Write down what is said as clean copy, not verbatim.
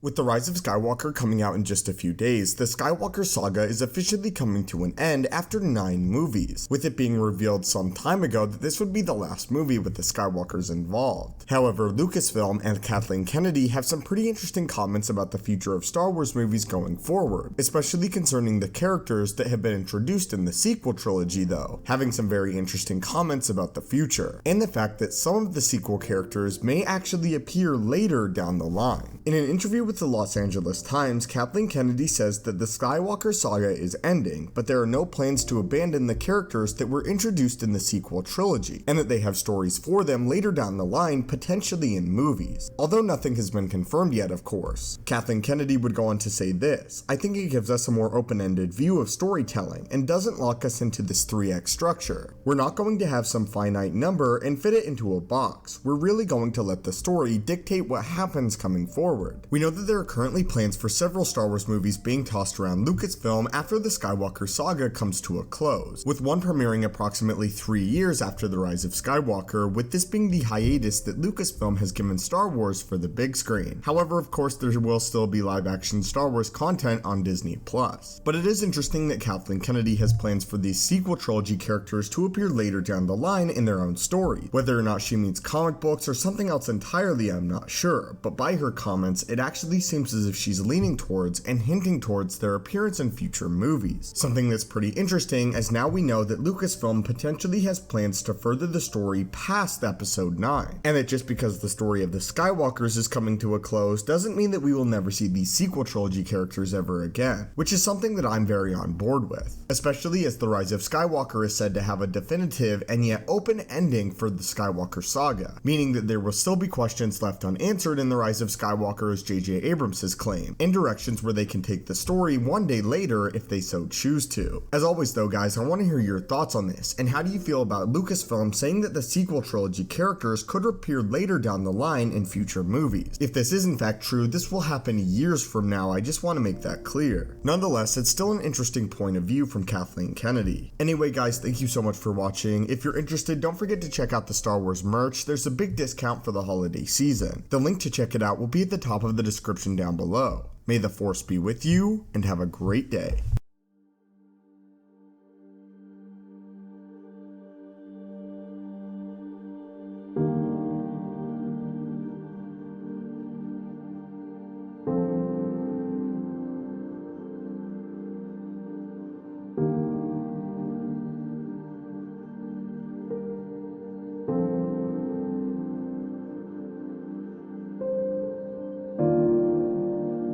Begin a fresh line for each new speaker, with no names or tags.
With The Rise of Skywalker coming out in just a few days, the Skywalker saga is officially coming to an end after 9 movies, with it being revealed some time ago that this would be the last movie with the Skywalkers involved. However, Lucasfilm and Kathleen Kennedy have some pretty interesting comments about the future of Star Wars movies going forward, especially concerning the characters that have been introduced in the sequel trilogy though, having some very interesting comments about the future, and the fact that some of the sequel characters may actually appear later down the line. In an interview with the Los Angeles Times, Kathleen Kennedy says that the Skywalker saga is ending, but there are no plans to abandon the characters that were introduced in the sequel trilogy, and that they have stories for them later down the line, potentially in movies. Although nothing has been confirmed yet, of course. Kathleen Kennedy would go on to say this: "I think it gives us a more open-ended view of storytelling, and doesn't lock us into this 3x structure. We're not going to have some finite number and fit it into a box. We're really going to let the story dictate what happens coming forward." We know that there are currently plans for several Star Wars movies being tossed around Lucasfilm after the Skywalker saga comes to a close, with one premiering approximately 3 years after The Rise of Skywalker, with this being the hiatus that Lucasfilm has given Star Wars for the big screen. However, of course, there will still be live-action Star Wars content on Disney+. But it is interesting that Kathleen Kennedy has plans for these sequel trilogy characters to appear later down the line in their own story. Whether or not she means comic books or something else entirely, I'm not sure, but by her comments, it actually seems as if she's leaning towards and hinting towards their appearance in future movies. Something that's pretty interesting, as now we know that Lucasfilm potentially has plans to further the story past episode 9, and that just because the story of the Skywalkers is coming to a close doesn't mean that we will never see these sequel trilogy characters ever again, which is something that I'm very on board with, especially as The Rise of Skywalker is said to have a definitive and yet open ending for the Skywalker saga, meaning that there will still be questions left unanswered in The Rise of Skywalker, as J.J. Abrams has claimed, and directions where they can take the story one day later if they so choose to. As always though guys, I want to hear your thoughts on this, and how do you feel about Lucasfilm saying that the sequel trilogy characters could appear later down the line in future movies? If this is in fact true, this will happen years from now, I just want to make that clear. Nonetheless, it's still an interesting point of view from Kathleen Kennedy. Anyway guys, thank you so much for watching. If you're interested, don't forget to check out the Star Wars merch. There's a big discount for the holiday season. The link to check it out will be at the top of the description down below. May the Force be with you, and have a great day.